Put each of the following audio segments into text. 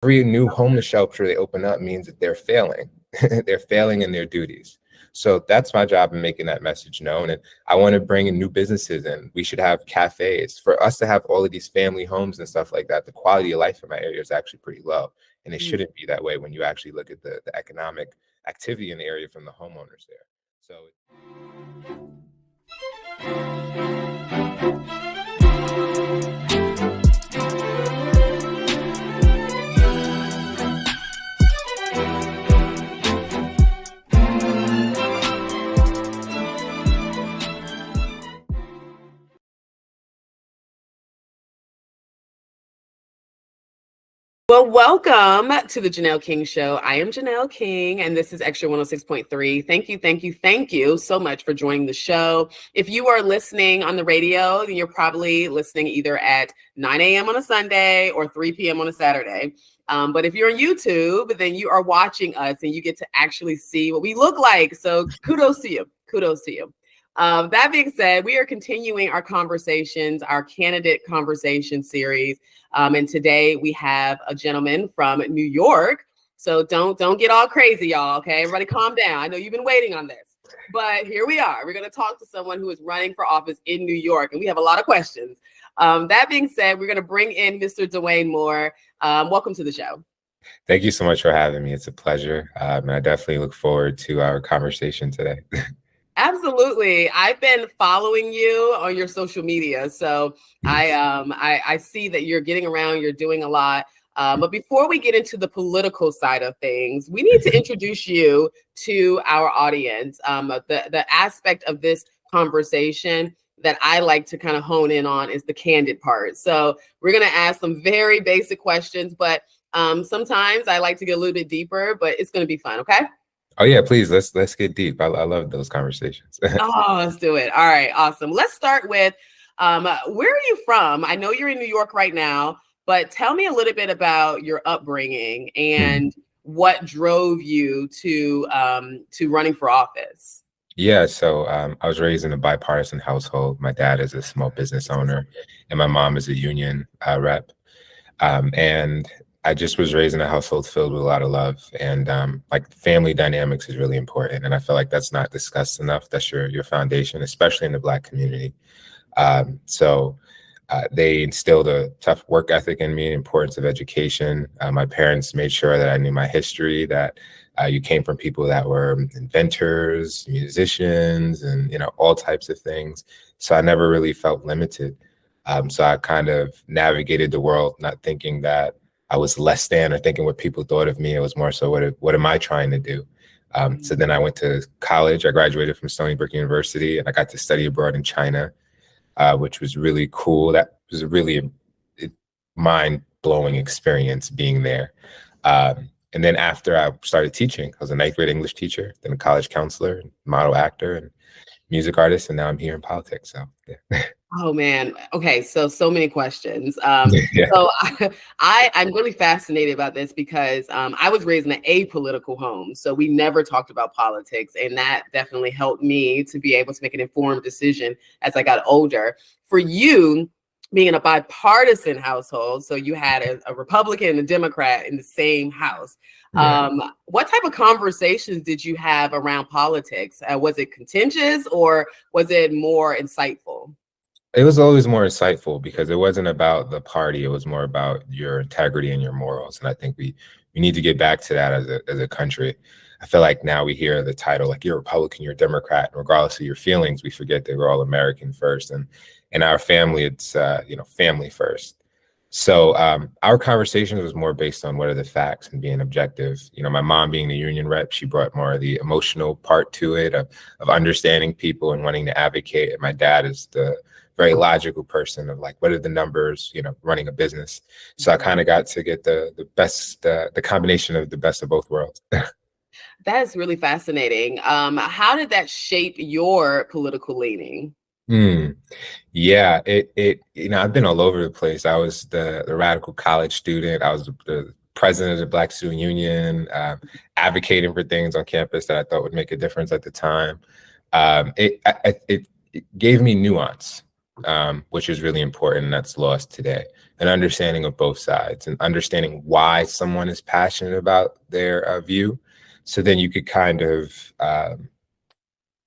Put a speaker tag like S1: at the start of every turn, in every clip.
S1: every new homeless shelter they open up means that they're failing. They're failing in their duties. So that's my job in making that message known. And I want to bring in new businesses in. We should have cafes. For us to have all of these family homes and stuff like that, the quality of life in my area is actually pretty low. And it shouldn't be that way when you actually look at the economic activity in the area from the homeowners there. So
S2: well, welcome to the Janelle King Show. I am Janelle King, and this is Extra 106.3. Thank you so much for joining the show. If you are listening on the radio, you're probably listening either at 9 a.m. on a Sunday or 3 p.m. on a Saturday. But if you're on YouTube, then you are watching us and you get to actually see what we look like. So kudos to you. Kudos to you. That being said, we are continuing our conversations, our candidate conversation series. And today we have a gentleman from New York. So don't get all crazy, y'all. Okay, everybody calm down. I know you've been waiting on this, but here we are. We're going to talk to someone who is running for office in New York, and we have a lot of questions. That being said, we're going to bring in Mr. Dwayne Moore. Welcome to the show.
S1: thank you so much for having me. It's a pleasure. And I definitely look forward to our conversation today.
S2: Absolutely. I've been following you on your social media. So I see that you're getting around, you're doing a lot. But before we get into the political side of things, we need to introduce you to our audience. The aspect of this conversation that I like to kind of hone in on is the candid part. So we're going to ask some very basic questions, but sometimes I like to get a little bit deeper, but it's going to be fun. Okay.
S1: Oh yeah, please let's get deep. I love those conversations.
S2: Oh, let's do it. All right, awesome. Let's start with where are you from? I know you're in New York right now, but tell me a little bit about your upbringing and what drove you to running for office.
S1: Yeah, so I was raised in a bipartisan household. My dad is a small business owner, and my mom is a union rep. And I just was raised in a household filled with a lot of love, and like family dynamics is really important. And I feel like that's not discussed enough. That's your foundation, especially in the Black community. So they instilled a tough work ethic in me, importance of education. My parents made sure that I knew my history, that you came from people that were inventors, musicians, and all types of things. So I never really felt limited. So I kind of navigated the world, not thinking that I was less than or thinking what people thought of me. It was more so what am I trying to do? So then I went to college. I graduated from Stony Brook University, and I got to study abroad in China, which was really cool. That was a really mind-blowing experience being there. And then after I started teaching, I was a 9th grade English teacher, then a college counselor, model actor, and music artist, and now I'm here in politics. So yeah.
S2: Oh man. Okay. So many questions.
S1: Yeah.
S2: So I'm really fascinated about this because I was raised in an apolitical home. So we never talked about politics. And that definitely helped me to be able to make an informed decision as I got older. For you, being in a bipartisan household, so you had a Republican and a Democrat in the same house.
S1: Yeah.
S2: What type of conversations did you have around politics? Was it contentious or was it more insightful?
S1: It was always more insightful because it wasn't about the party. It was more about your integrity and your morals. And I think we need to get back to that as a country. I feel like now we hear the title, like you're a Republican, you're a Democrat, and regardless of your feelings, we forget that we're all American first. And in our family, it's, family first. So our conversation was more based on what are the facts and being objective. My mom being the union rep, she brought more of the emotional part to it of understanding people and wanting to advocate. And my dad is the very logical person of like, what are the numbers, running a business. So I kind of got to get the best, the combination of the best of both worlds.
S2: That is really fascinating. How did that shape your political leaning?
S1: Yeah, I've been all over the place. I was the radical college student. I was the president of the Black Student Union, advocating for things on campus that I thought would make a difference at the time. It gave me nuance, which is really important, and that's lost today. an understanding of both sides and understanding why someone is passionate about their view. So then you could kind of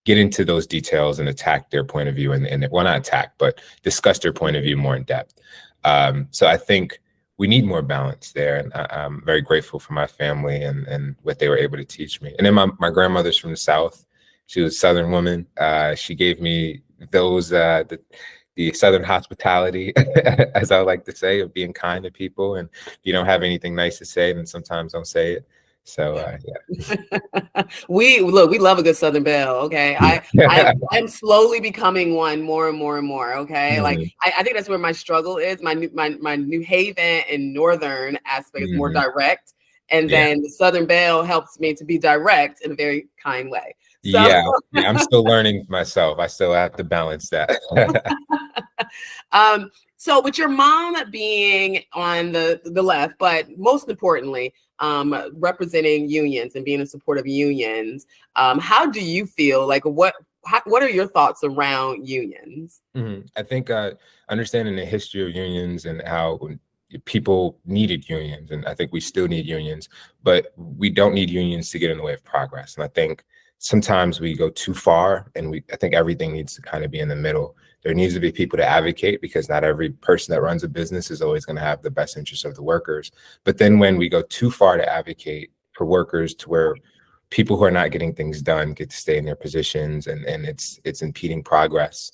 S1: get into those details and attack their point of view and well, not attack, but discuss their point of view more in depth. So I think we need more balance there. And I'm very grateful for my family and what they were able to teach me. And then my grandmother's from the South. She was a Southern woman. She gave me those, the Southern hospitality, as I like to say, of being kind to people. And if you don't have anything nice to say, then sometimes don't say it. So yeah.
S2: We love a good Southern Belle. Okay. I'm slowly becoming one more and more and more. Okay. Like I think that's where my struggle is. My New Haven and Northern aspect is more direct. And then the Southern Belle helps me to be direct in a very kind way. So.
S1: Yeah, I'm still learning myself. I still have to balance that.
S2: So with your mom being on the left, but most importantly, representing unions and being in support of unions, how do you feel? Like what are your thoughts around unions?
S1: I think understanding the history of unions and how people needed unions, and I think we still need unions, but we don't need unions to get in the way of progress. And I think sometimes we go too far, and I think everything needs to kind of be in the middle. There needs to be people to advocate, because not every person that runs a business is always going to have the best interests of the workers. But then when we go too far to advocate for workers, to where people who are not getting things done get to stay in their positions, and it's impeding progress,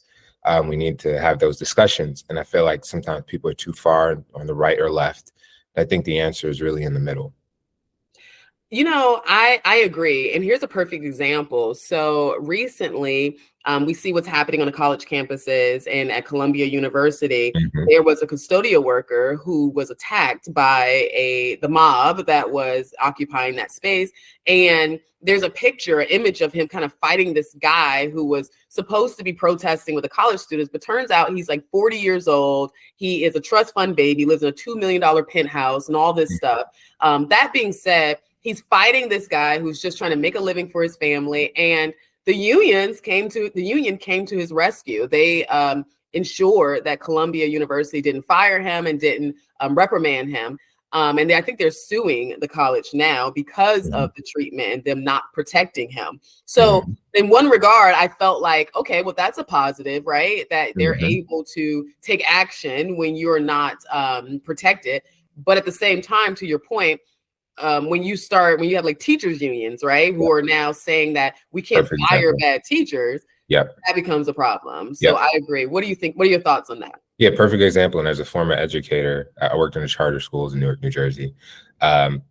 S1: we need to have those discussions. And I feel like sometimes people are too far on the right or left. I think the answer is really in the middle.
S2: You know, I agree. And here's a perfect example. So recently, we see what's happening on the college campuses, and at Columbia University, there was a custodial worker who was attacked by the mob that was occupying that space. And there's a picture, an image of him kind of fighting this guy who was supposed to be protesting with the college students, but turns out he's like 40 years old. He is a trust fund baby, lives in a $2 million penthouse and all this stuff. That being said, he's fighting this guy who's just trying to make a living for his family. And the union came to his rescue. They ensured that Columbia University didn't fire him and didn't reprimand him. And I think they're suing the college now because of the treatment and them not protecting him. So in one regard, I felt like, okay, well, that's a positive, right? That they're able to take action when you're not protected. But at the same time, to your point, when you have like teachers unions, right, who are now saying that we can't fire bad teachers, that becomes a problem. So I agree. What do you think? What are your thoughts on that?
S1: Yeah, perfect example. And as a former educator, I worked in the charter schools in Newark, New Jersey.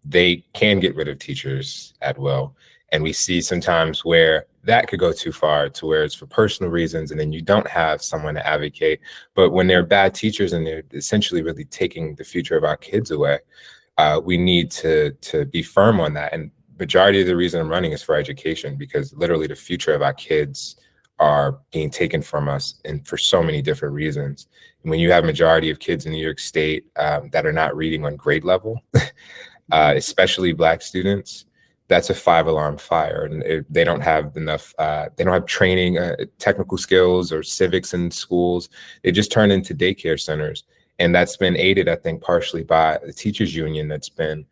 S1: They can get rid of teachers at will. And we see sometimes where that could go too far, to where it's for personal reasons, and then you don't have someone to advocate. But when they're bad teachers and they're essentially really taking the future of our kids away, we need to be firm on that. And majority of the reason I'm running is for education, because literally the future of our kids are being taken from us, and for so many different reasons. And when you have majority of kids in New York State that are not reading on grade level, especially Black students, that's a 5-alarm fire. And they don't have enough, they don't have training, technical skills or civics in schools. They just turn into daycare centers. And that's been aided, I think, partially by the teachers union that's been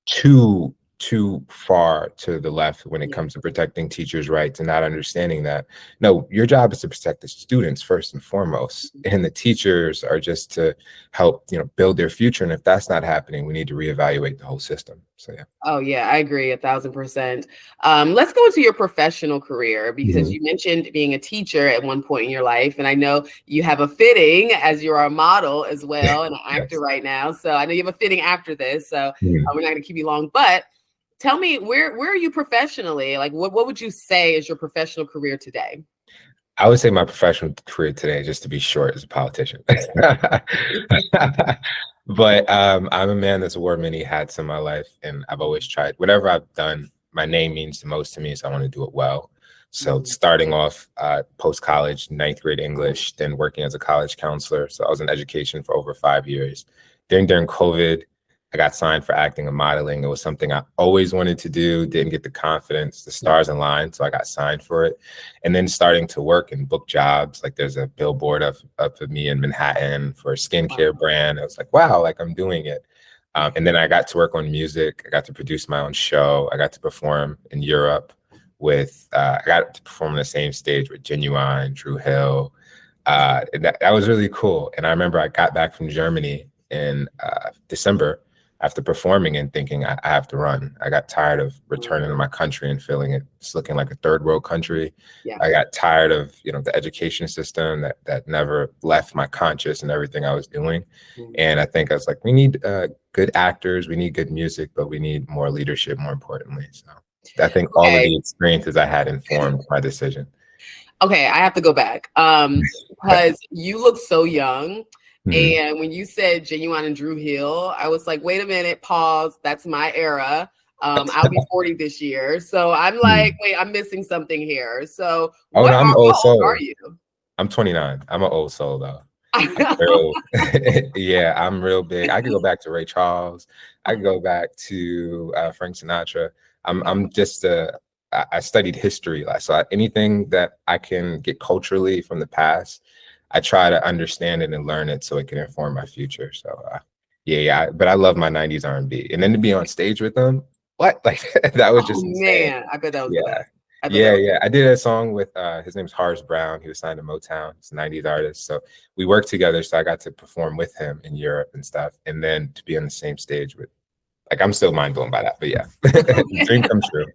S1: too far to the left when it comes to protecting teachers' rights, and not understanding that, no, your job is to protect the students first and foremost, and the teachers are just to help, build their future. And if that's not happening, we need to reevaluate the whole system. So yeah.
S2: Oh yeah, I agree 1,000%. Let's go into your professional career, because you mentioned being a techer at one point in your life, and I know you have a fitting, as you're a model as well and an actor right now. So I know you have a fitting after this. So we're not going to keep you long, but tell me, where are you professionally? Like, what would you say is your professional career today?
S1: I would say my professional career today, just to be short, is a politician. But I'm a man that's worn many hats in my life, and I've always tried, whatever I've done, my name means the most to me, so I want to do it well. So starting off post-college, 9th grade English, then working as a college counselor. So I was in education for over 5 years. During COVID, I got signed for acting and modeling. It was something I always wanted to do, didn't get the confidence, the stars aligned, so I got signed for it. And then starting to work and book jobs, like there's a billboard of me in Manhattan for a skincare brand. I was like, wow, like I'm doing it. And then I got to work on music. I got to produce my own show. I got to perform in Europe with, I got to perform on the same stage with Genuine, Drew Hill. And that was really cool. And I remember I got back from Germany in December after performing and thinking I have to run. I got tired of returning to my country and feeling it's looking like a third world country. Yeah. I got tired of, you know, the education system that never left my conscious and everything I was doing. And I think I was like, we need good actors, we need good music, but we need more leadership, more importantly. So I think all of the experiences I had informed my decision.
S2: Okay, I have to go back because you look so young. And when you said Genuine and Drew Hill, I was like, wait a minute, pause. That's my era. I'll be 40 this year. So I'm like, wait, I'm missing something here. So
S1: I'm old soul.
S2: Are you?
S1: I'm 29. I'm an old soul though. Yeah, I'm real big. I could go back to Ray Charles. I could go back to Frank Sinatra. I'm just I studied history, so anything that I can get culturally from the past, I try to understand it and learn it so it can inform my future. So yeah, but I love my 90s R&B. And then to be on stage with them, what? Like that was just insane.
S2: Man, I bet that was
S1: Yeah. I did a song with his name's Horace Brown. He was signed to Motown. He's a 90s artist. So we worked together. So I got to perform with him in Europe and stuff. And then to be on the same stage with, like, I'm still mind blown by that, but yeah, dream come true.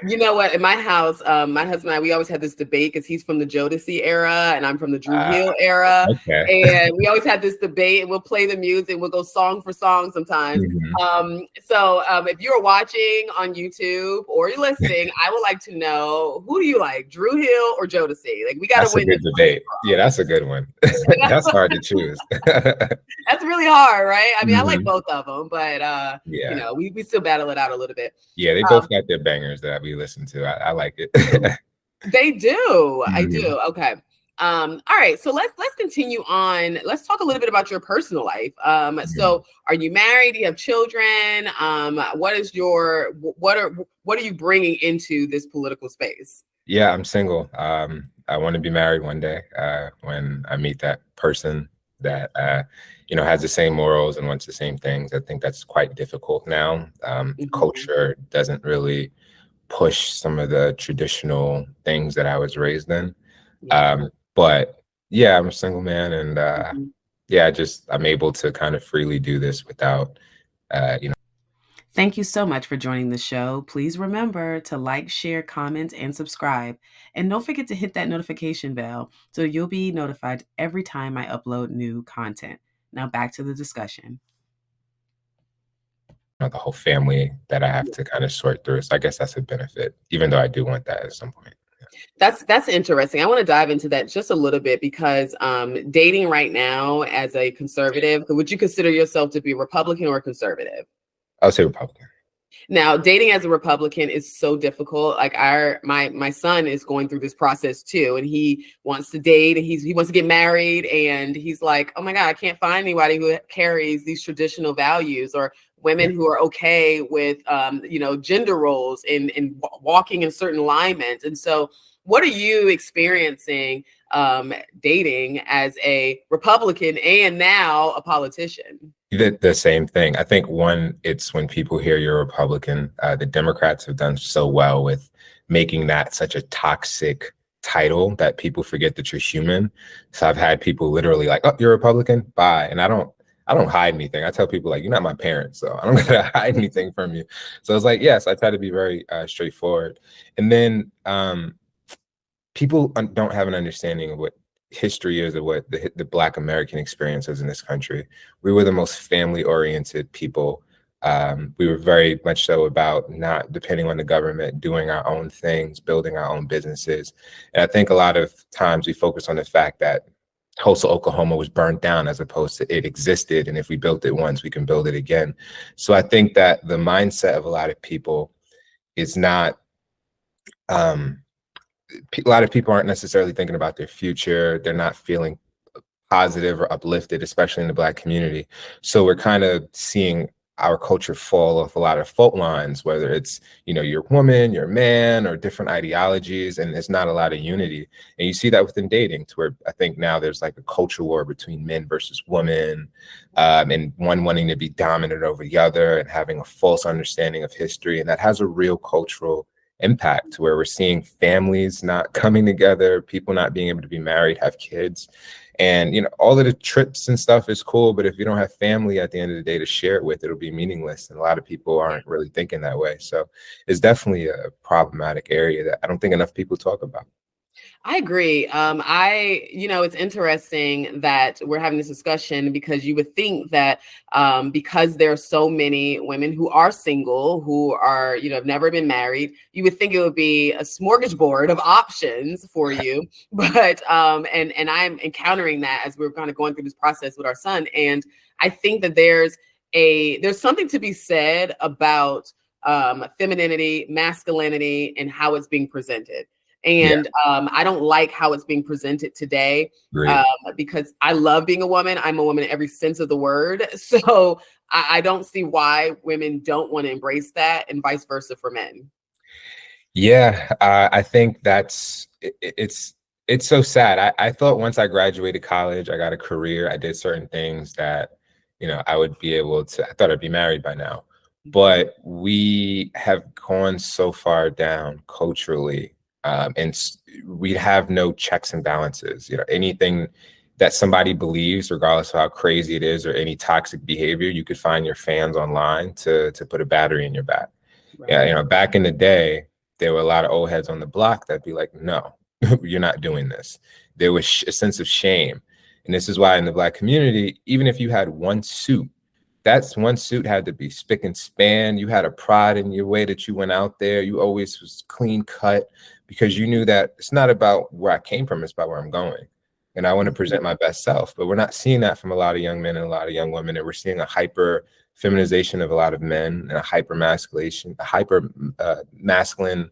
S2: You know what? In my house, my husband and I, we always had this debate because he's from the Jodeci era and I'm from the Drew Hill era. Okay. And we always had this debate and we'll play the music. We'll go song for song sometimes. So if you're watching on YouTube or you're listening, I would like to know, who do you like, Drew Hill or Jodeci? Like, we got to win this
S1: debate. Yeah, that's a good one. That's hard to choose.
S2: That's really hard, right? I mean, I like both of them, but you know, we still battle it out a little bit.
S1: Yeah, they both got their bangers that we listen to. I like it.
S2: They do. I do. Okay. All right. So let's continue on. Let's talk a little bit about your personal life. So are you married? Do you have children? What are you bringing into this political space?
S1: Yeah, I'm single. I want to be married one day when I meet that person that you know, has the same morals and wants the same things. I think that's quite difficult now. Culture doesn't really push some of the traditional things that I was raised in. But yeah, I'm a single man, and yeah, I'm able to kind of freely do this without, you know.
S2: Thank you so much for joining the show. Please remember to like, share, comment, and subscribe. And don't forget to hit that notification bell so you'll be notified every time I upload new content. Now back to the discussion.
S1: The whole family that I have to kind of sort through. So I guess that's a benefit, even though I do want that at some point.
S2: That's interesting. I want to dive into that just a little bit because dating right now as a conservative, would you consider yourself to be Republican or conservative?
S1: I would say Republican.
S2: Now, dating as a Republican is so difficult. Like my son is going through this process too, and he wants to date and he wants to get married, and he's like, oh my God, I can't find anybody who carries these traditional values, or women who are okay with you know, gender roles and walking in certain alignment. And so what are you experiencing dating as a Republican and now a politician?
S1: The same thing. I think it's when people hear you're a Republican, the Democrats have done so well with making that such a toxic title that people forget that you're human. So I've had people literally like, oh, you're a Republican? Bye. And I don't hide anything. I tell people, like, you're not my parents, so I'm not gonna hide anything from you. So it's like, yes, I try to be very straightforward. And then people don't have an understanding of what history is, of what the Black American experience is in this country. We were the most family-oriented people. We were very much so about not depending on the government, doing our own things, building our own businesses. And I think a lot of times we focus on the fact that Tulsa, Oklahoma was burned down as opposed to it existed. And if we built it once, we can build it again. So I think that the mindset of a lot of people is not, a lot of people aren't necessarily thinking about their future. They're not feeling positive or uplifted, especially in the Black community. So we're kind of seeing our culture fall off a lot of fault lines, whether it's, you're a woman, you're a man, or different ideologies, and there's not a lot of unity. And you see that within dating, to where I think now there's like a culture war between men versus women, and one wanting to be dominant over the other and having a false understanding of history. And that has a real cultural impact, where we're seeing families not coming together, people not being able to be married, have kids. And, all of the trips and stuff is cool, but if you don't have family at the end of the day to share it with, it'll be meaningless. And a lot of people aren't really thinking that way. So it's definitely a problematic area that I don't think enough people talk about.
S2: I agree. It's interesting that we're having this discussion, because you would think that because there are so many women who are single, who are, have never been married, you would think it would be a smorgasbord of options for you. But and I'm encountering that as we're kind of going through this process with our son. And I think that there's something to be said about femininity, masculinity, and how it's being presented. And I don't like how it's being presented today, because I love being a woman. I'm a woman in every sense of the word. So I don't see why women don't want to embrace that, and vice versa for men.
S1: Yeah, I think it's so sad. I thought once I graduated college, I got a career, I did certain things that, I would be able to, I thought I'd be married by now. But we have gone so far down culturally. And we have no checks and balances. Anything that somebody believes, regardless of how crazy it is, or any toxic behavior, you could find your fans online to put a battery in your back. Right. Yeah, back in the day, there were a lot of old heads on the block that'd be like, "No, you're not doing this." There was a sense of shame, and this is why in the Black community, even if you had one suit, that's one suit had to be spick and span. You had a pride in your way that you went out there. You always was clean cut, because you knew that it's not about where I came from, it's about where I'm going. And I want to present my best self. But we're not seeing that from a lot of young men and a lot of young women. And we're seeing a hyper feminization of a lot of men, and a hyper masculine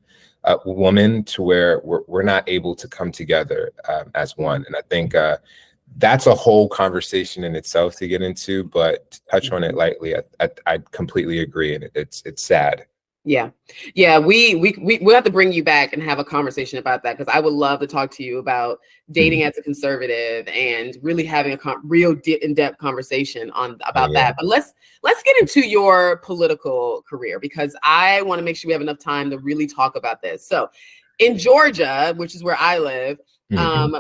S1: woman, to where we're not able to come together as one. And I think that's a whole conversation in itself to get into, but to touch on it lightly, I completely agree. And it's sad.
S2: Yeah. We'll have to bring you back and have a conversation about that, because I would love to talk to you about dating as a conservative, and really having a real in-depth conversation about that. But let's get into your political career, because I want to make sure we have enough time to really talk about this. So in Georgia, which is where I live,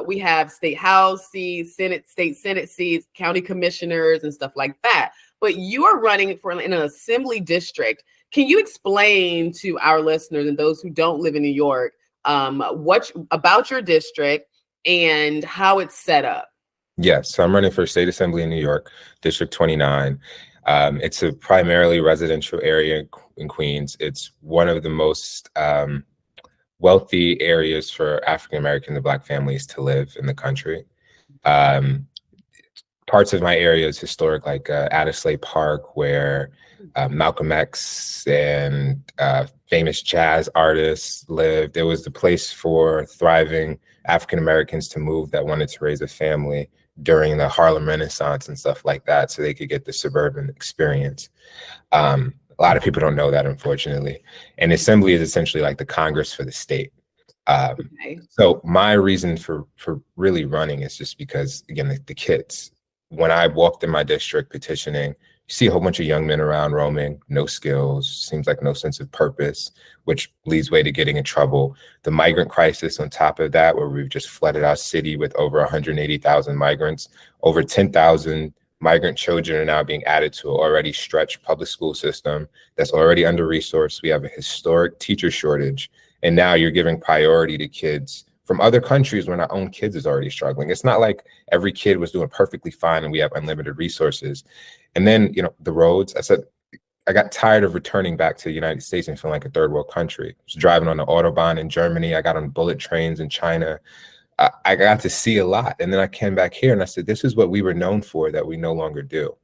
S2: we have state house seats, state senate seats, county commissioners, and stuff like that. But you are running in an assembly district. Can you explain to our listeners and those who don't live in New York, what about your district and how it's set up?
S1: Yes, so I'm running for state assembly in New York, District 29. It's a primarily residential area in Queens. It's one of the most wealthy areas for African American and Black families to live in the country. Parts of my area is historic, like Addisley Park, where Malcolm X and famous jazz artists lived. There was the place for thriving African Americans to move that wanted to raise a family during the Harlem Renaissance and stuff like that, so they could get the suburban experience. A lot of people don't know that, unfortunately. And assembly is essentially like the Congress for the state. So my reason for really running is just because, again, the kids. When I walked in my district petitioning, you see a whole bunch of young men around roaming, no skills, seems like no sense of purpose, which leads way to getting in trouble. The migrant crisis on top of that, where we've just flooded our city with over 180,000 migrants. Over 10,000 migrant children are now being added to an already stretched public school system that's already under-resourced. We have a historic teacher shortage. And now you're giving priority to kids from other countries when our own kids is already struggling. It's not like every kid was doing perfectly fine and we have unlimited resources. And then, the roads, I got tired of returning back to the United States and feeling like a third world country. I was driving on the Autobahn in Germany. I got on bullet trains in China. I got to see a lot. And then I came back here and I said, this is what we were known for that we no longer do.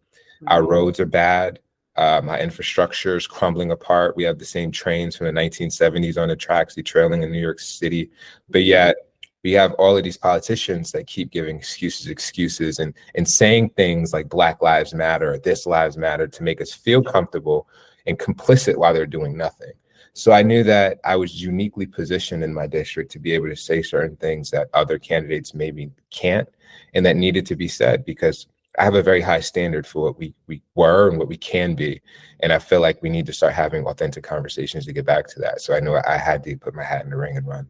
S1: Our roads are bad. My infrastructure is crumbling apart. We have the same trains from the 1970s on the tracks, trailing in New York City. But yet We have all of these politicians that keep giving excuses, and saying things like Black Lives Matter, or this lives matter, to make us feel comfortable and complicit while they're doing nothing. So I knew that I was uniquely positioned in my district to be able to say certain things that other candidates maybe can't, and that needed to be said, because I have a very high standard for what we were and what we can be. And I feel like we need to start having authentic conversations to get back to that. So I know I had to put my hat in the ring and run.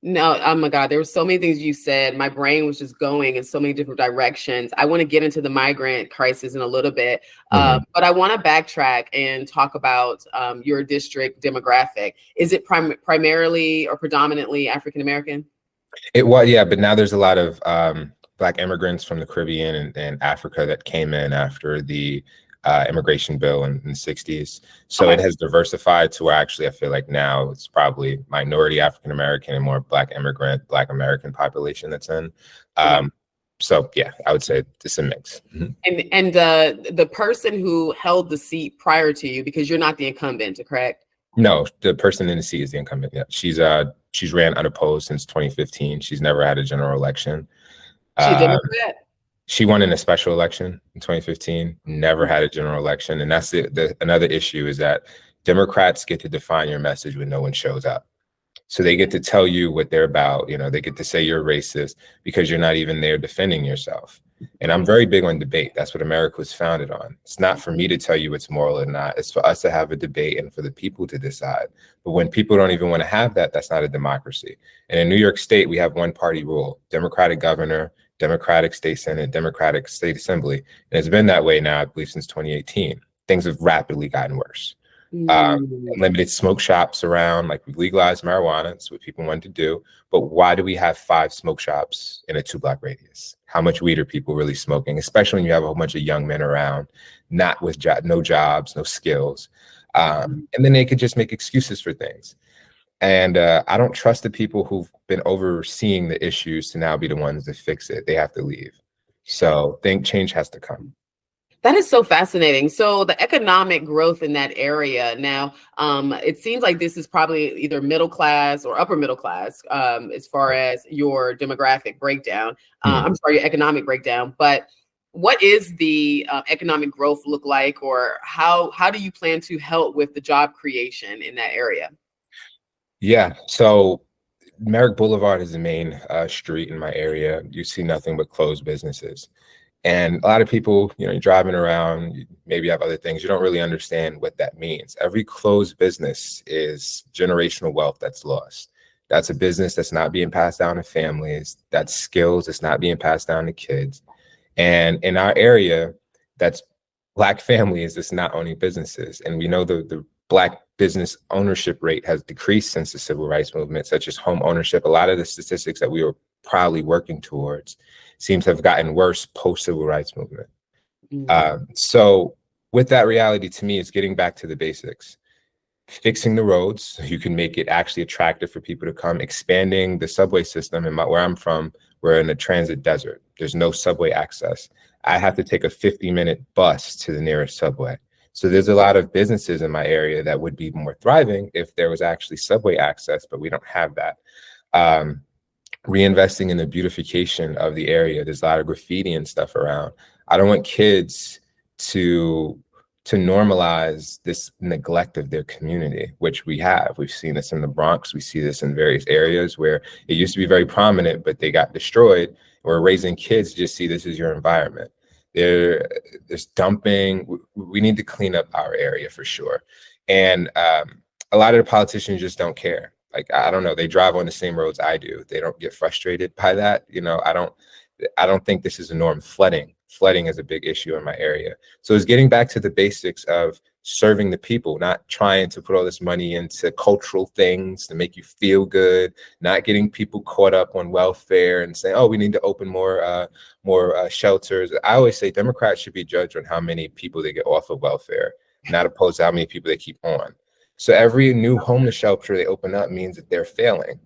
S2: No, oh my God, there were so many things you said. My brain was just going in so many different directions. I want to get into the migrant crisis in a little bit, but I want to backtrack and talk about your district demographic. Is it primarily or predominantly African American?
S1: It was, yeah, but now there's a lot of Black immigrants from the Caribbean and Africa that came in after the immigration bill in the 60s. So it has diversified to where actually I feel like now it's probably minority African American and more Black immigrant, Black American population that's in. So yeah, I would say it's a mix.
S2: And the person who held the seat prior to you, because you're not the incumbent, correct?
S1: No, the person in the seat is the incumbent. Yeah, she's ran unopposed since 2015. She's never had a general election.
S2: She a Democrat?
S1: She won in a special election in 2015, never had a general election. And that's another issue, is that Democrats get to define your message when no one shows up. So they get to tell you what they're about. You know, they get to say you're racist because you're not even there defending yourself. And I'm very big on debate. That's what America was founded on. It's not for me to tell you what's moral or not. It's for us to have a debate and for the people to decide. But when people don't even want to have that, that's not a democracy. And in New York State, we have one party rule: Democratic governor, Democratic state senate, Democratic state assembly. And it's been that way now, I believe, since 2018. Things have rapidly gotten worse. Limited smoke shops around, like we legalized marijuana. That's what people wanted to do. But why do we have 5 smoke shops in a 2-block radius? How much weed are people really smoking? Especially when you have a whole bunch of young men around, not with no jobs, no skills. And then they could just make excuses for things. And I don't trust the people who've been overseeing the issues to now be the ones that fix it. They have to leave. So I think change has to come.
S2: That is so fascinating. So the economic growth in that area now, it seems like this is probably either middle class or upper middle class, as far as your demographic breakdown. I'm sorry, your economic breakdown. But what is the economic growth look like, or how do you plan to help with the job creation in that area?
S1: Yeah, so Merrick Boulevard is the main street in my area. You see nothing but closed businesses. And a lot of people, you know, you're driving around, you maybe have other things, you don't really understand what that means. Every closed business is generational wealth that's lost. That's a business that's not being passed down to families. That's skills that's not being passed down to kids. And in our area, that's Black families that's not owning businesses. And we know the Black business ownership rate has decreased since the civil rights movement, such as home ownership. A lot of the statistics that we were proudly working towards seems to have gotten worse post-civil rights movement. So with that reality, to me, it's getting back to the basics. Fixing the roads so you can make it actually attractive for people to come, expanding the subway system. And where I'm from, we're in a transit desert. There's no subway access. I have to take a 50-minute bus to the nearest subway. So there's a lot of businesses in my area that would be more thriving if there was actually subway access, but we don't have that. Reinvesting in the beautification of the area. There's a lot of graffiti and stuff around. I don't want kids to normalize this neglect of their community, which we have. We've seen this in the Bronx. We see this in various areas where it used to be very prominent, but they got destroyed. We're raising kids to just see this as your environment. There's dumping. We need to clean up our area for sure. And a lot of the politicians just don't care. Like, I don't know, they drive on the same roads I do. They don't get frustrated by that. You know, I don't think this is a norm. Flooding is a big issue in my area. So it's getting back to the basics of serving the people, not trying to put all this money into cultural things to make you feel good, not getting people caught up on welfare and saying, oh, we need to open more shelters. I always say Democrats should be judged on how many people they get off of welfare, not opposed to how many people they keep on. So every new homeless shelter they open up means that they're failing.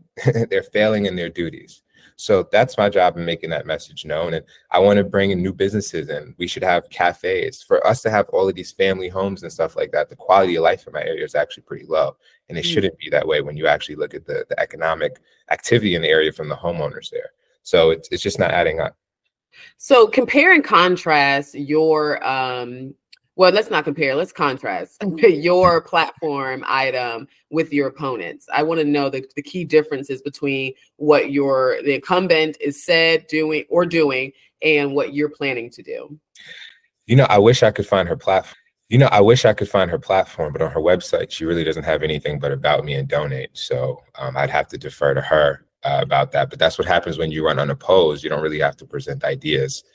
S1: They're failing in their duties. So that's my job in making that message known. And I want to bring in new businesses in. We should have cafes. For us to have all of these family homes and stuff like that, the quality of life in my area is actually pretty low. And it shouldn't be that way when you actually look at the economic activity in the area from the homeowners there. So it's just not adding up.
S2: So compare and contrast your well, let's not compare, let's contrast your platform item with your opponents. I want to know the key differences between what the incumbent is doing and what you're planning to do.
S1: I wish I could find her platform. But on her website, she really doesn't have anything but about me and donate. So I'd have to defer to her about that. But that's what happens when you run unopposed. You don't really have to present ideas,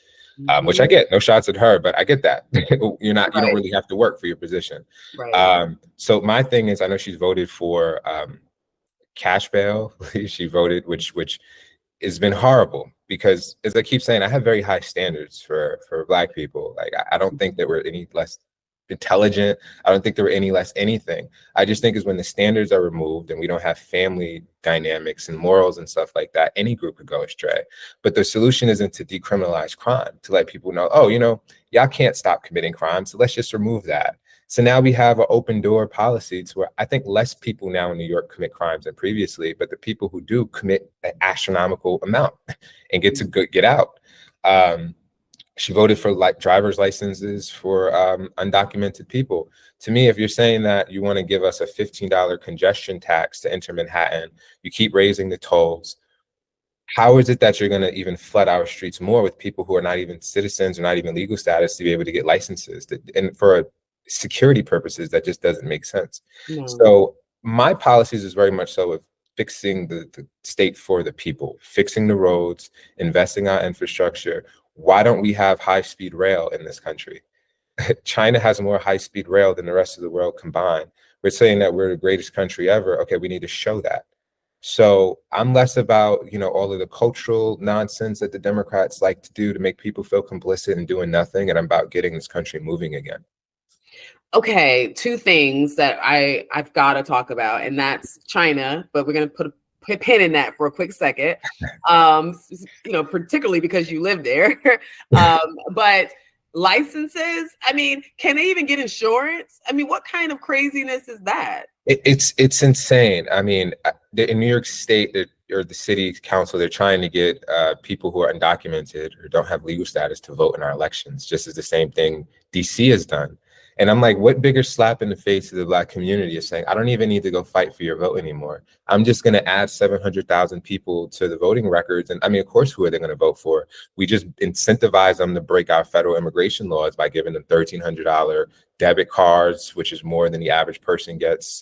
S1: which I get. No shots at her, but I get that. You don't really have to work for your position.
S2: Right.
S1: So my thing is, I know she's voted for cash bail. She voted, which has been horrible, because as I keep saying, I have very high standards for Black people. Like, I don't think that we're any less intelligent. I don't think there were any less anything. I just think is when the standards are removed and we don't have family dynamics and morals and stuff like that, any group could go astray. But the solution isn't to decriminalize crime, to let people know, oh, y'all can't stop committing crime, so let's just remove that. So now we have an open door policy to where I think less people now in New York commit crimes than previously, but the people who do commit an astronomical amount and get to get out. She voted for driver's licenses for undocumented people. To me, if you're saying that you want to give us a $15 congestion tax to enter Manhattan, you keep raising the tolls. How is it that you're going to even flood our streets more with people who are not even citizens or not even legal status to be able to get licenses? And for security purposes, that just doesn't make sense. No. So my policies is very much so of fixing the state for the people, fixing the roads, investing our infrastructure. Why don't we have high-speed rail in this country? China has more high-speed rail than the rest of the world combined. We're saying that we're the greatest country ever. Okay, we need to show that. So I'm less about, all of the cultural nonsense that the Democrats like to do to make people feel complicit and doing nothing. And I'm about getting this country moving again.
S2: Okay, two things that I've got to talk about, and that's China, but we're going to put a pin in that for a quick second, particularly because you live there. But licenses, can they even get insurance? What kind of craziness is that?
S1: It's insane. In New York State, or the city council, they're trying to get people who are undocumented or don't have legal status to vote in our elections, just as the same thing DC has done. And I'm like, what bigger slap in the face of the Black community is saying, I don't even need to go fight for your vote anymore. I'm just going to add 700,000 people to the voting records. And of course, who are they going to vote for? We just incentivize them to break our federal immigration laws by giving them $1,300 debit cards, which is more than the average person gets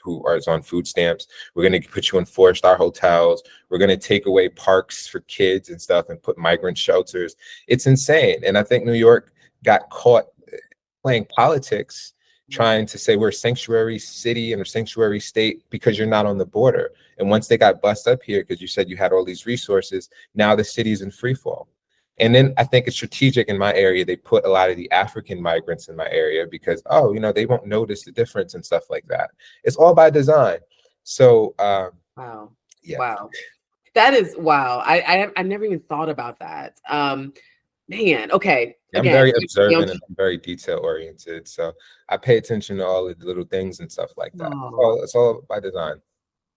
S1: who is on food stamps. We're going to put you in 4-star hotels. We're going to take away parks for kids and stuff and put migrant shelters. It's insane. And I think New York got caught playing politics, trying to say we're a sanctuary city and a sanctuary state because you're not on the border. And once they got bust up here, because you said you had all these resources, now the city's in free fall. And then I think it's strategic in my area. They put a lot of the African migrants in my area because, they won't notice the difference and stuff like that. It's all by design. So,
S2: wow.
S1: Yeah.
S2: Wow. That is, wow. I never even thought about that. Man, okay.
S1: I'm very observant and I'm very detail oriented. So I pay attention to all the little things and stuff like that. It's all by design.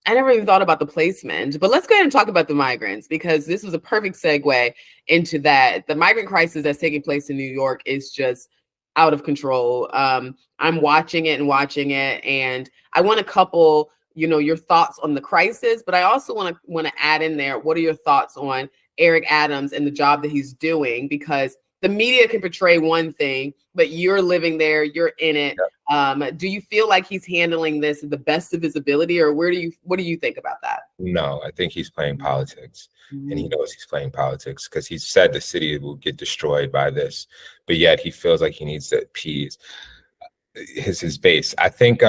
S2: I never even thought about the placement, but let's go ahead and talk about the migrants, because this was a perfect segue into that. The migrant crisis that's taking place in New York is just out of control. I'm watching it, and I want a couple, your thoughts on the crisis, but I also want to add in there, what are your thoughts on Eric Adams and the job that he's doing? Because the media can portray one thing, but you're living there, you're in it. Yep. Do you feel like he's handling this to the best of his ability, or what do you think about that?
S1: No, I think he's playing politics, and he knows he's playing politics because he said the city will get destroyed by this, but yet he feels like he needs to appease his base. I think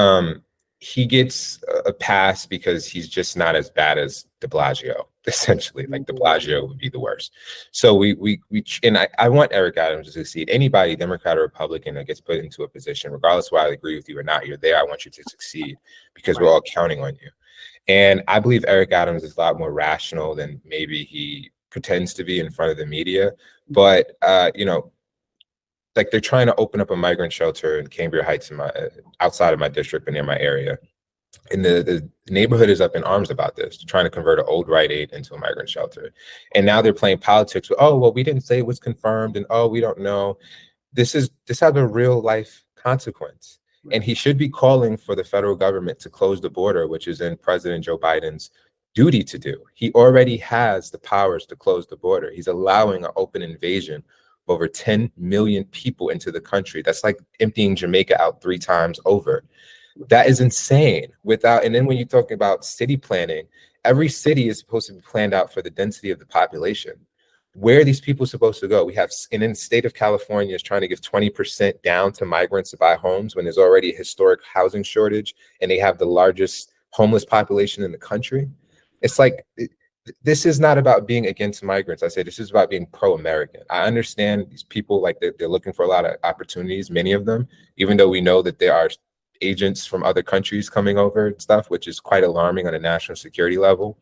S1: he gets a pass because he's just not as bad as de Blasio, essentially. Like de Blasio would be the worst. So I want Eric Adams to succeed. Anybody, Democrat or Republican, that gets put into a position, regardless of whether I agree with you or not, you're there. I want you to succeed because we're all counting on you. And I believe Eric Adams is a lot more rational than maybe he pretends to be in front of the media. But, like they're trying to open up a migrant shelter in Cambria Heights in outside of my district but near my area. And the neighborhood is up in arms about this, trying to convert an old Rite Aid into a migrant shelter. And now they're playing politics with, oh, well, we didn't say it was confirmed, and oh, we don't know. This has a real life consequence. And he should be calling for the federal government to close the border, which is in President Joe Biden's duty to do. He already has the powers to close the border. He's allowing an open invasion of over 10 million people into the country. That's like emptying Jamaica out 3 times over. That is insane. And then when you talk about city planning, every city is supposed to be planned out for the density of the population. Where are these people supposed to go? And then the state of California is trying to give 20% down to migrants to buy homes when there's already a historic housing shortage and they have the largest homeless population in the country. It's like, this is not about being against migrants. I say this is about being pro-American. I understand these people, like they're looking for a lot of opportunities, many of them, even though we know that there are agents from other countries coming over and stuff, which is quite alarming on a national security level.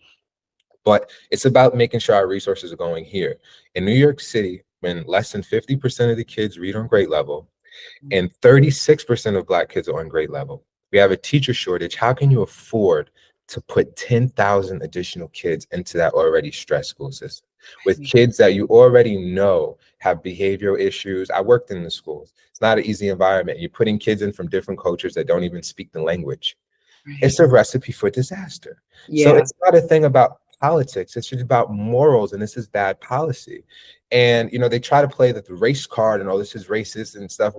S1: But it's about making sure our resources are going here. In New York City, when less than 50% of the kids read on grade level and 36% of Black kids are on grade level, we have a teacher shortage. How can you afford to put 10,000 additional kids into that already stressed school system with kids that you already know have behavioral issues? I worked in the schools. It's not an easy environment. You're putting kids in from different cultures that don't even speak the language. It's a recipe for disaster. So it's not a thing about politics. It's just about morals, and this is bad policy. And they try to play the race card and, oh, this is racist and stuff.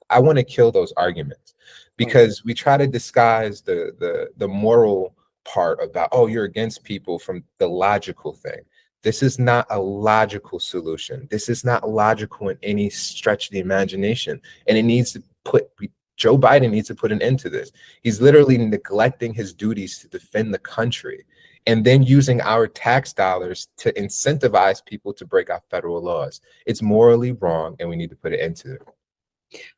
S1: I want to kill those arguments because we try to disguise the moral part about, oh, you're against people, from the logical thing. This is not a logical solution. This is not logical in any stretch of the imagination. And Joe Biden needs to put an end to this. He's literally neglecting his duties to defend the country and then using our tax dollars to incentivize people to break our federal laws. It's morally wrong, and we need to put an end to it.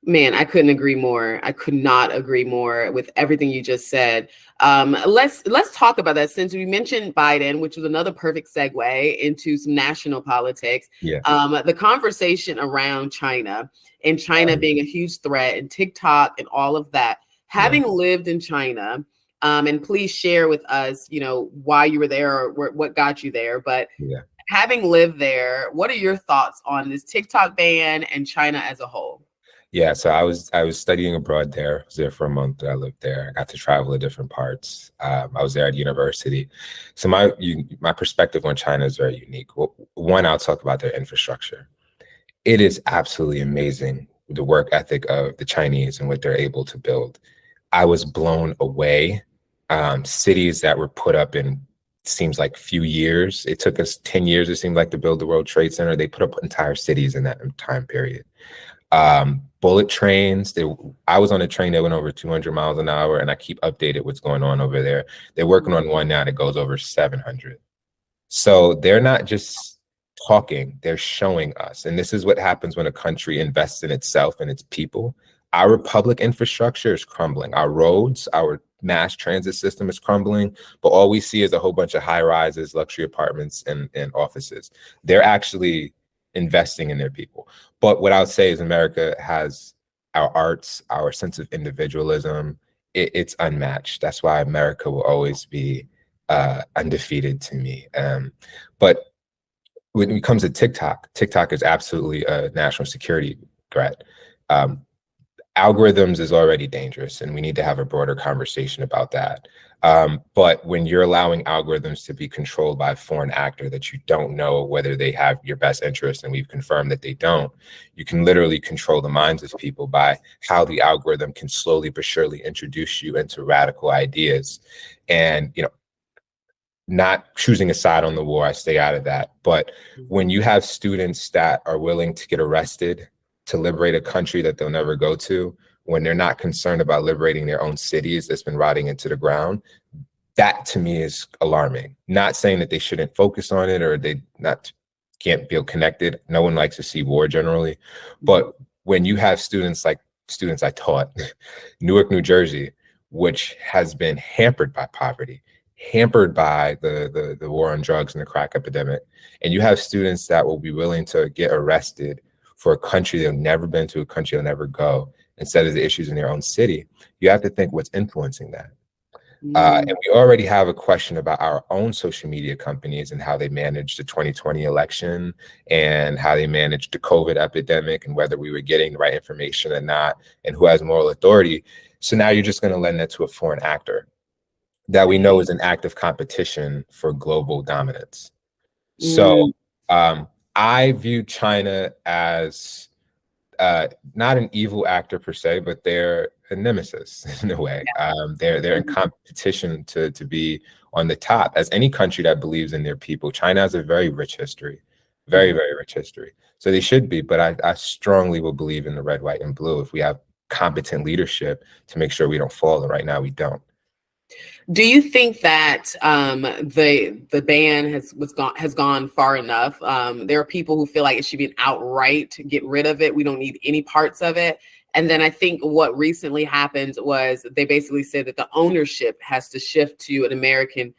S2: Man, I couldn't agree more. I could not agree more with everything you just said. Let's talk about that, since we mentioned Biden, which was another perfect segue into some national politics.
S1: Yeah.
S2: The conversation around China and China being a huge threat, and TikTok and all of that. Having lived in China, and please share with us, why you were there or what got you there. But having lived there, what are your thoughts on this TikTok ban and China as a whole?
S1: Yeah, so I was studying abroad there. I was there for a month. I lived there. I got to travel to different parts. I was there at university. So my perspective on China is very unique. Well, one, I'll talk about their infrastructure. It is absolutely amazing, the work ethic of the Chinese and what they're able to build. I was blown away. Cities that were put up in, seems like, few years. It took us 10 years, it seemed like, to build the World Trade Center. They put up entire cities in that time period. Bullet trains. I was on a train that went over 200 miles an hour, and I keep updated what's going on over there. They're working on one now that goes over 700. So they're not just talking, they're showing us. And this is what happens when a country invests in itself and its people. Our public infrastructure is crumbling. Our roads, our mass transit system is crumbling, but all we see is a whole bunch of high rises, luxury apartments, and offices. They're actually investing in their people. But what I would say is America has our arts, our sense of individualism. It's unmatched. That's why America will always be undefeated to me. But when it comes to TikTok is absolutely a national security threat. Algorithms is already dangerous, and we need to have a broader conversation about that. But when you're allowing algorithms to be controlled by a foreign actor that you don't know whether they have your best interest, and we've confirmed that they don't, you can literally control the minds of people by how the algorithm can slowly but surely introduce you into radical ideas. And, not choosing a side on the war, I stay out of that. But when you have students that are willing to get arrested to liberate a country that they'll never go to, when they're not concerned about liberating their own cities that's been rotting into the ground, that to me is alarming. Not saying that they shouldn't focus on it or they can't feel connected. No one likes to see war generally. But when you have students I taught, Newark, New Jersey, which has been hampered by poverty, hampered by the war on drugs and the crack epidemic. And you have students that will be willing to get arrested for a country they've never been to, a country they'll never go, instead of the issues in their own city. You have to think what's influencing that. And we already have a question about our own social media companies and how they managed the 2020 election and how they managed the COVID epidemic and whether we were getting the right information or not and who has moral authority. So now you're just going to lend that to a foreign actor that we know is an active competition for global dominance. So I view China as not an evil actor per se, but they're a nemesis in a way. They're in competition to be on the top. As any country that believes in their people, China has a very rich history, very, very rich history. So they should be, but I strongly will believe in the red, white, and blue if we have competent leadership to make sure we don't fall. And right now we don't.
S2: Do you think that the ban has gone far enough? There are people who feel like it should be an outright get rid of it. We don't need any parts of it. And then I think what recently happened was they basically said that the ownership has to shift to an American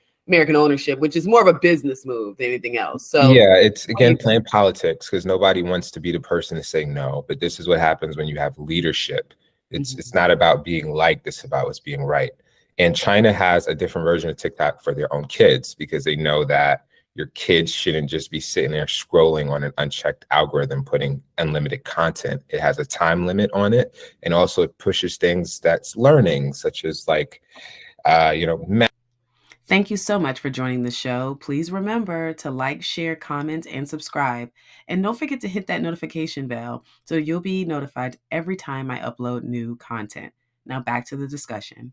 S2: ownership, which is more of a business move than anything else. So
S1: yeah, it's again playing politics because nobody wants to be the person to say no. But this is what happens when you have leadership. It's not about being liked, it's about what's being right. And China has a different version of TikTok for their own kids because they know that your kids shouldn't just be sitting there scrolling on an unchecked algorithm, putting unlimited content. It has a time limit on it. And also it pushes things that's learning, such as like, math.
S2: Thank you so much for joining the show. Please remember to like, share, comment, and subscribe. And don't forget to hit that notification bell so you'll be notified every time I upload new content. Now back to the discussion.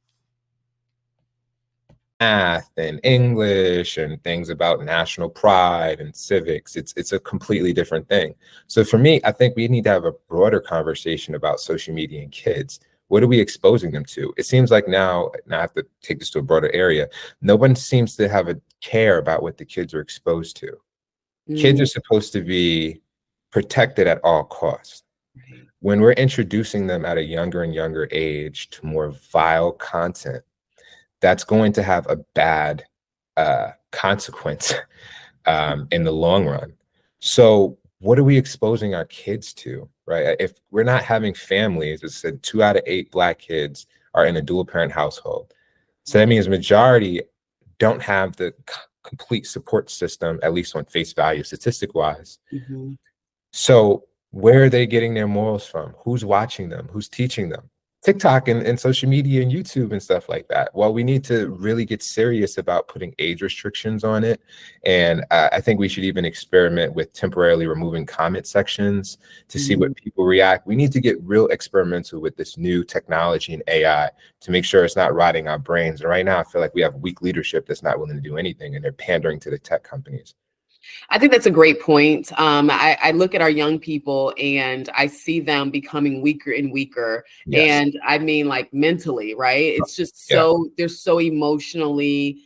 S1: Math and English and things about national pride and civics. It's a completely different thing. So for me, I think we need to have a broader conversation about social media and kids. What are we exposing them to? It seems like now I have to take this to a broader area. No one seems to have a care about what the kids are exposed to. Kids are supposed to be protected at all costs. When we're introducing them at a younger and younger age to more vile content, that's going to have a bad consequence in the long run. So what are we exposing our kids to, right? If we're not having families, as I said, 2 out of 8 Black kids are in a dual parent household. So that means majority don't have the complete support system, at least on face value, statistic wise. So where are they getting their morals from? Who's watching them? Who's teaching them? TikTok and social media and YouTube and stuff like that. Well, we need to really get serious about putting age restrictions on it. And I think we should even experiment with temporarily removing comment sections to see what people react. We need to get real experimental with this new technology and AI to make sure it's not rotting our brains. And right now, I feel like we have weak leadership that's not willing to do anything, and they're pandering to the tech companies.
S2: I think that's a great point. I look at our young people and I see them becoming weaker and weaker.
S1: Yes.
S2: And I mean, like mentally, right? It's just they're so emotionally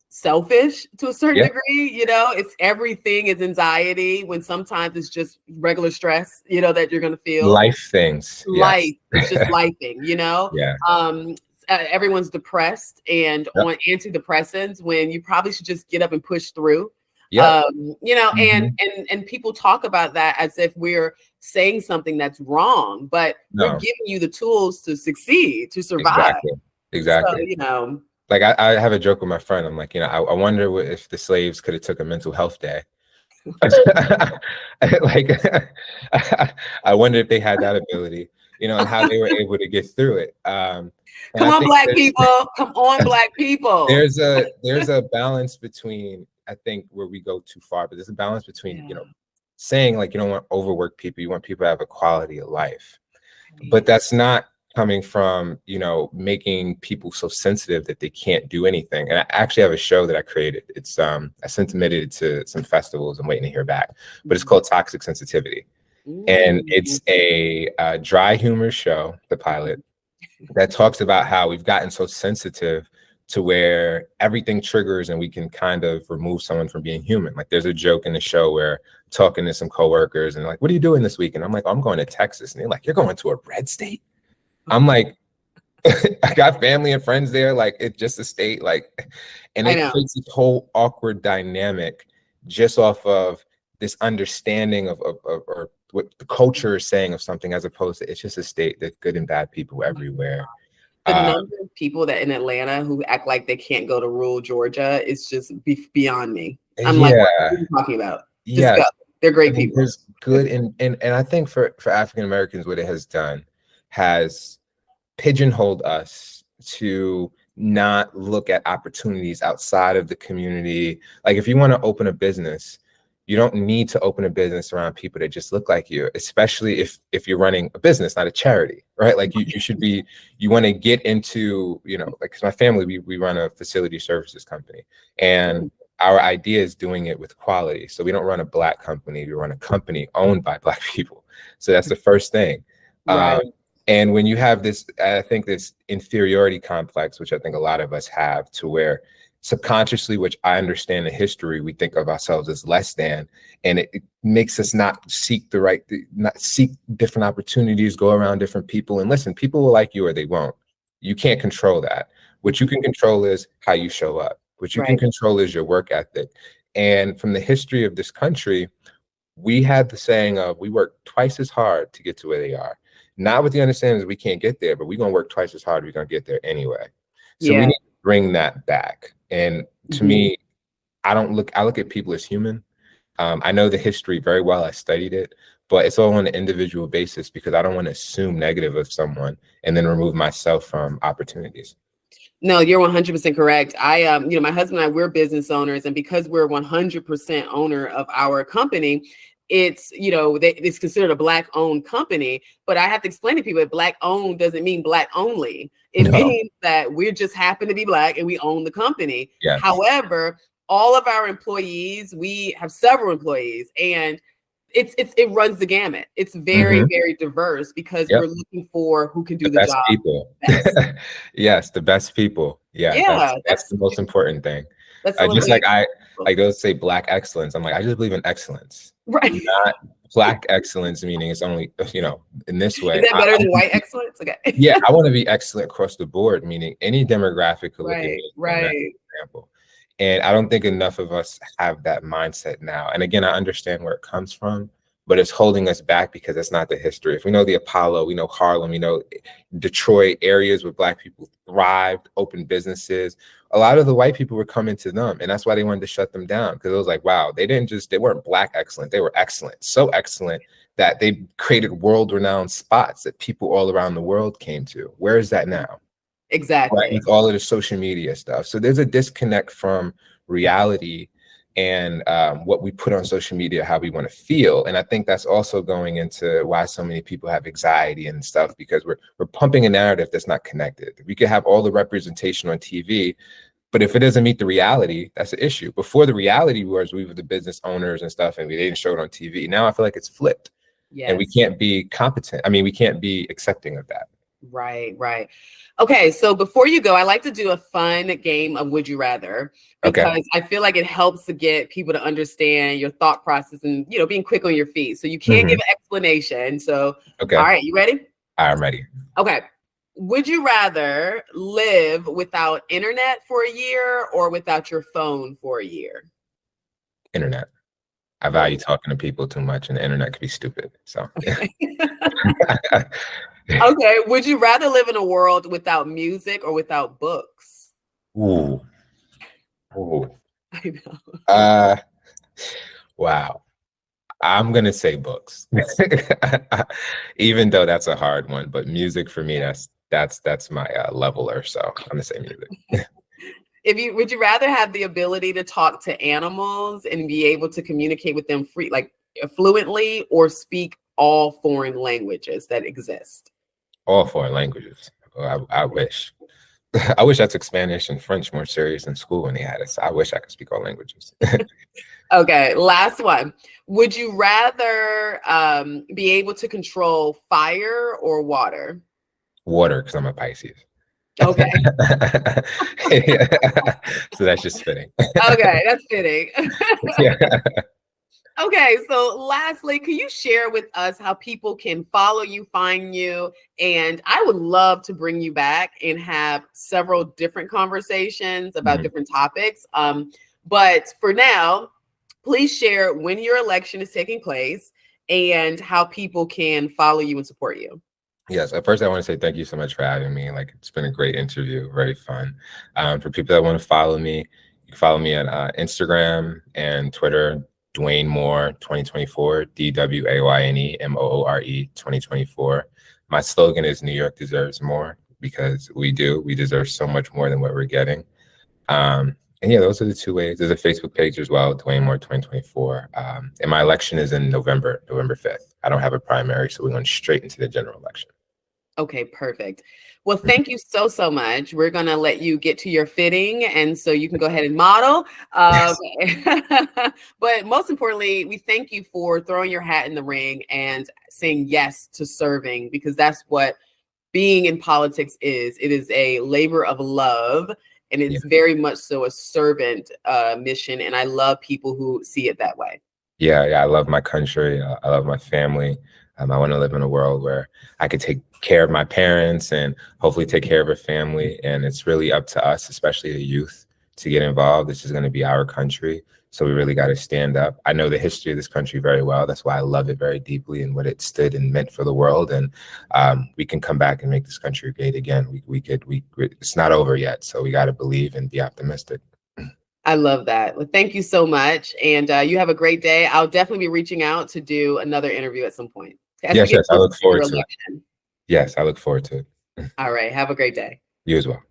S2: selfish to a certain degree. It's everything is anxiety when sometimes it's just regular stress, that you're going to feel.
S1: Life things.
S2: Life. It's just lifing,
S1: Yeah.
S2: Everyone's depressed and on antidepressants when you probably should just get up and push through. And people talk about that as if we're saying something that's wrong, but we're giving you the tools to succeed, to survive.
S1: Exactly.
S2: So,
S1: like I have a joke with my friend. I'm like, I wonder if the slaves could have took a mental health day. Like, I wonder if they had that ability, and how they were able to get through it.
S2: Come on, Black people. Come on, Black people.
S1: There's a balance between, I think, where we go too far, but there's a balance between, saying like you don't want to overwork people, you want people to have a quality of life. But that's not coming from, making people so sensitive that they can't do anything. And I actually have a show that I created. It's I submitted it to some festivals. I'm waiting to hear back, but it's called Toxic Sensitivity. And it's a dry humor show, the pilot, that talks about how we've gotten so sensitive to where everything triggers and we can kind of remove someone from being human. Like there's a joke in the show where talking to some coworkers and like, what are you doing this week? And I'm like, I'm going to Texas. And they're like, you're going to a red state? I'm like, I got family and friends there. Like it's just a state, like, and
S2: I
S1: it
S2: know.
S1: creates this whole awkward dynamic just off of this understanding of or what the culture is saying of something, as opposed to it's just a state. There's good and bad people everywhere.
S2: The number of people that in Atlanta who act like they can't go to rural Georgia is just beyond me. I'm like, what are you talking about? Just go. They're great people.
S1: There's good and I think for African Americans, what it has done has pigeonholed us to not look at opportunities outside of the community. Like if you want to open a business, you don't need to open a business around people that just look like you, especially if you're running a business, not a charity, right? Like you should be, you want to get into, you know, like 'cause my family, we run a facility services company, and our idea is doing it with quality. So we don't run a Black company, we run a company owned by Black people. So that's the first thing.
S2: Right.
S1: And when you have this, I think this inferiority complex, which I think a lot of us have, to where subconsciously, which I understand the history, we think of ourselves as less than, and it makes us not seek not seek different opportunities, go around different people. And listen, people will like you or they won't. You can't control that. What you can control is how you show up. What you can control is your work ethic. And from the history of this country, we had the saying of, we work twice as hard to get to where they are. Not with the understanding that we can't get there, but we're going to work twice as hard. We're going to get there anyway. So we need to bring that back. And to me, I look at people as human. I know the history very well. I studied it, but it's all on an individual basis because I don't want to assume negative of someone and then remove myself from opportunities.
S2: No, you're 100% correct. You know, my husband and I, we're business owners, and because we're 100% owner of our company, it's, you know, it's considered a Black owned company, but I have to explain to people that Black owned doesn't mean Black only. It means that we just happen to be Black and we own the company.
S1: Yes.
S2: However, all of our employees, we have several employees, and it runs the gamut. It's very, very diverse because we're looking for who can do the
S1: best
S2: job.
S1: People. Yes, the best people. Yeah, that's the most important thing. That's just like they'll say Black excellence. I'm like, I just believe in excellence.
S2: Right.
S1: Not Black excellence, meaning it's only, you know, in this way.
S2: Is that better than white excellence? Okay.
S1: Yeah, I want to be excellent across the board, meaning any demographic could look at me.
S2: Right.
S1: Example. And I don't think enough of us have that mindset now. And again, I understand where it comes from, but it's holding us back because it's not the history. If we know the Apollo, we know Harlem, we know Detroit, areas where Black people thrived, opened businesses. A lot of the white people were coming to them, and that's why they wanted to shut them down, because it was like, wow, they weren't Black excellent, they were excellent, so excellent that they created world-renowned spots that people all around the world came to. Where is that now?
S2: Exactly.
S1: Right? With all of the social media stuff. So there's a disconnect from reality and what we put on social media, how we want to feel. And I think that's also going into why so many people have anxiety and stuff, because we're pumping a narrative that's not connected. We could have all the representation on TV, but if it doesn't meet the reality, that's an issue. Before, the reality was we were the business owners and stuff, and we didn't show it on TV. Now I feel like it's flipped. Yes. And we can't be competent. I mean, we can't be accepting of that.
S2: Right. Okay, so before you go, I like to do a fun game of Would You Rather, because I feel like it helps to get people to understand your thought process and, you know, being quick on your feet. So you can't give an explanation. So, all right, you ready?
S1: I'm ready.
S2: Okay. Would you rather live without internet for a year or without your phone for a year?
S1: Internet. I value talking to people too much, and the internet could be stupid. So.
S2: Okay. Would you rather live in a world without music or without books?
S1: Ooh.
S2: I know.
S1: Wow. I'm gonna say books, even though that's a hard one. But music for me, that's my leveler. So I'm gonna say music.
S2: Would you rather have the ability to talk to animals and be able to communicate with them fluently, or speak all foreign languages that exist?
S1: All foreign languages. I wish. I wish I took Spanish and French more serious in school when they had us. I wish I could speak all languages.
S2: Okay, last one. Would you rather be able to control fire or water?
S1: Water, because I'm a Pisces.
S2: Okay.
S1: So that's just fitting.
S2: Okay, that's fitting.
S1: Yeah.
S2: Okay, so lastly, can you share with us how people can follow you, find you? And I would love to bring you back and have several different conversations about
S1: Mhm.
S2: different topics. But for now, please share when your election is taking place and how people can follow you and support you.
S1: Yes, at first I want to say thank you so much for having me. Like it's been a great interview, very fun. For people that want to follow me, you can follow me on Instagram and Twitter, Dwayne Moore 2024, DWAYNE MOORE 2024. My slogan is New York deserves more because we do. We deserve so much more than what we're getting. And yeah, those are the two ways. There's a Facebook page as well, Dwayne Moore 2024. And my election is in November, November 5th. I don't have a primary, so we're going straight into the general election.
S2: Okay, perfect. Well, thank you so, so much. We're going to let you get to your fitting, and so you can go ahead and model.
S1: Yes.
S2: But most importantly, we thank you for throwing your hat in the ring and saying yes to serving, because that's what being in politics is. It is a labor of love, and
S1: Yeah.
S2: it's very much so a servant mission. And I love people who see it that way.
S1: Yeah. I love my country. I love my family. I want to live in a world where I could take care of my parents and hopefully take care of a family. And it's really up to us, especially the youth, to get involved. This is going to be our country. So we really got to stand up. I know the history of this country very well. That's why I love it very deeply and what it stood and meant for the world. And we can come back and make this country great again. It's not over yet. So we got to believe and be optimistic.
S2: I love that. Well, thank you so much. And you have a great day. I'll definitely be reaching out to do another interview at some point as we
S1: Yes,
S2: get
S1: I
S2: closer
S1: look
S2: to your
S1: forward to it.
S2: election.
S1: Yes, I look forward to it.
S2: All right. Have a great day.
S1: You as well.